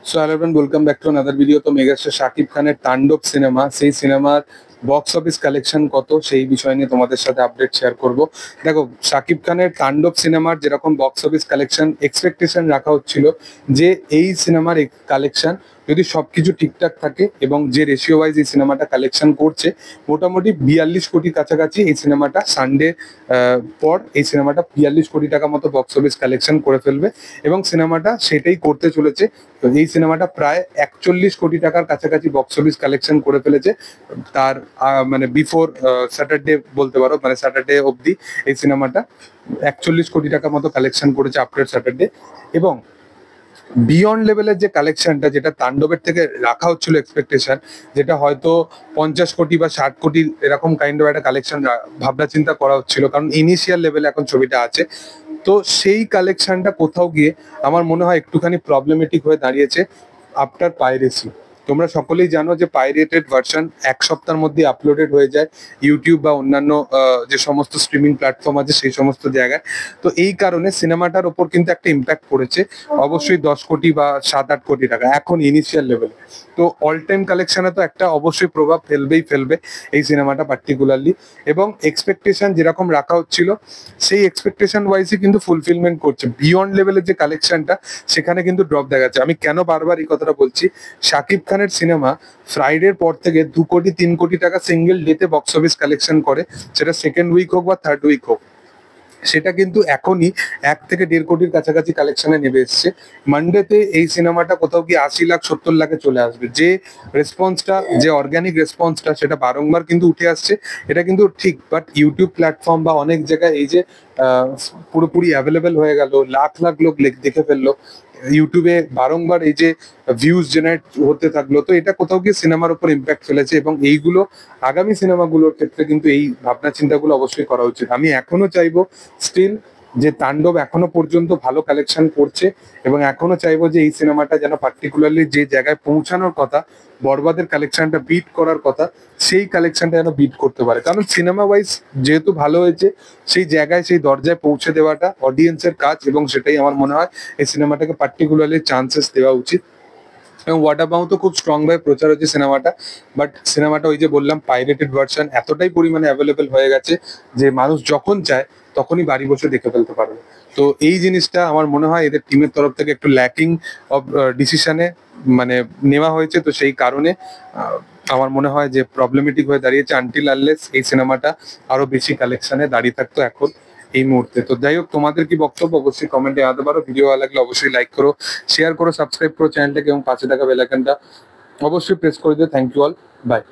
So hello everyone, welcome back to another video. তো megastar Shakib খানের তাণ্ডব সিনেমা, সেই সিনেমার বক্স অফিস কালেকশন কত সেই বিষয় নিয়ে তোমাদের সাথে আপডেট শেয়ার করব। দেখো, শাকিব খানের তাণ্ডব সিনেমার যেরকম বক্স অফিস কালেকশন এক্সপেকটেশন রাখা হচ্ছিল যে এই সিনেমার কালেকশন যদি সবকিছু ঠিকঠাক থাকে এবং যে রেশিও ওয়াইজ এই সিনেমাটা কালেকশন করছে, মোটামুটি 42 কোটির কাছাকাছি এই সিনেমাটা সানডে পর এই সিনেমাটা 42 কোটি টাকা মতো বক্স অফিস কালেকশন করে ফেলবে এবং সিনেমাটা সেটাই করতে চলেছে। তো এই সিনেমাটা প্রায় 41 কোটি টাকার কাছাকাছি বক্স অফিস কালেকশন করে ফেলেছে তার মানে বিফোর স্যাটারডে বলতে পারো, মানে স্যাটারডে অবধি এই সিনেমাটা 41 কোটি টাকা মতো কালেকশন করেছে আফটার স্যাটারডে। এবং বিয়ন্ড লেভেলের যে কালেকশনটা, যেটা তাণ্ডবের থেকে রাখা হচ্ছিল এক্সপেকটেশন, যেটা হয়তো 50 কোটি বা 60 কোটি এরকম কাইন্ড অফ একটা কালেকশন ভাবনা চিন্তা করা হচ্ছিল, কারণ ইনিশিয়াল লেভেলে এখন ছবিটা আছে। তো সেই কালেকশনটা কোথাও গিয়ে আমার মনে হয় একটুখানি প্রবলেমেটিক হয়ে দাঁড়িয়েছে আফটার পাইরেসি। তোমরা সকলেই জানো যে পাইরেটেড ভার্সন এক সপ্তাহের মধ্যে আপলোডেড হয়ে যায় ইউটিউব বা অন্যান্য যে সমস্ত স্ট্রিমিং প্ল্যাটফর্ম আছে সেই সমস্ত জায়গায়। তো এই কারণে সিনেমাটার ওপর কিন্তু একটা ইম্প্যাক্ট পড়েছে, অবশ্যই 10 কোটি বা 7-8 কোটি টাকা এখন ইনিশিয়াল লেভেলে। তো অল টাইম কালেকশনে তো একটা অবশ্যই প্রভাব ফেলবে এই সিনেমাটা পার্টিকুলারলি। এবং এক্সপেকটেশন যেরকম রাখা হচ্ছিল সেই এক্সপেকটেশন ওয়াইজই কিন্তু ফুলফিলমেন্ট করছে। বিয়ন্ড লেভেলের যে কালেকশনটা সেখানে কিন্তু ড্রপ দেখা যাচ্ছে। আমি কেন বারবার এই কথাটা বলছি, শাকিব খানের সিনেমা ফ্রাইডের পর থেকে 2 কোটি 3 কোটি টাকা সিঙ্গেল ডেতে বক্স অফিস কালেকশন করে, সেটা সেকেন্ড উইক হোক বা থার্ড উইক হোক। সেটা কিন্তু এখনই 1 থেকে 1.5 কোটির কাছাকাছি কালেকশনে নেমে এসছে। মানডেতে এই সিনেমাটা কোথাও কি 80 লাখ 70 লাখে চলে আসবে। যে রেসপন্সটা, যে অর্গানিক রেসপন্সটা, সেটা বারংবার কিন্তু উঠে আসছে। এটা কিন্তু ঠিক, বাট ইউটিউব প্ল্যাটফর্ম বা অনেক জায়গায় এই যে পুরোপুরি অ্যাভেলেবেল হয়ে গেল, লাখ লাখ লোক দেখে ফেললো ইউটিউবে, বারংবার এই যে ভিউজ জেনারেট হতে থাকলো, তো এটা কোথাও গিয়ে সিনেমার উপর ইম্প্যাক্ট ফেলেছে। এবং এইগুলো আগামী সিনেমাগুলোর ক্ষেত্রে কিন্তু এই ভাবনা চিন্তাগুলো অবশ্যই করা উচিত। আমি এখনো চাইবো স্টিল যে তাণ্ডব এখনো পর্যন্ত ভালো কালেকশন করছে, এবং এখনো চাইবো যে এই সিনেমাটা যেন পার্টিকুলারলি যে জায়গায় পৌঁছানোর কথা, বরবাদের কালেকশনটা বিট করার কথা, সেই কালেকশনটা যেন বিট করতে পারে। কারণ সিনেমা ওয়াইজ যেহেতু ভালো হয়েছে, সেই জায়গায় সেই দরজায় পৌঁছে দেওয়াটা অডিয়েন্সের কাজ, এবং সেটাই আমার মনে হয় এই সিনেমাটাকে পার্টিকুলারলি চান্সেস দেওয়া উচিত। এবং ওয়াটার বাউ তো খুব স্ট্রং ভাবে প্রচার হচ্ছে সিনেমাটা, বাট সিনেমাটা ওই যে বললাম পাইরেটেড ভার্সন এতটাই পরিমাণে অ্যাভেলেবেল হয়ে গেছে যে মানুষ যখন চায় তখনই বাড়ি বসে দেখে ফেলতে পারবে। তো এই জিনিসটা আমার মনে হয় এদের টিমের তরফ থেকে একটু ল্যাকিং অফ ডিসিশনে মানে নেওয়া হয়েছে। তো সেই কারণে আমার মনে হয় যে প্রবলেমেটিক হয়ে দাঁড়িয়েছে, আনটিল আনলেস এই সিনেমাটা আরো বেশি কালেকশনে দাঁড়িয়ে থাকতো এখন এই মুহূর্তে। তো যাই হোক, তোমাদের কি বক্তব্য অবশ্যই কমেন্টে জানাতে পারো। ভিডিও ভালো লাগলে অবশ্যই লাইক করো, শেয়ার করো, সাবস্ক্রাইব করো চ্যানেলটাকে, এবং পাশে থাকা বেল আইকনটা অবশ্যই প্রেস করে দিও। Thank you all, by.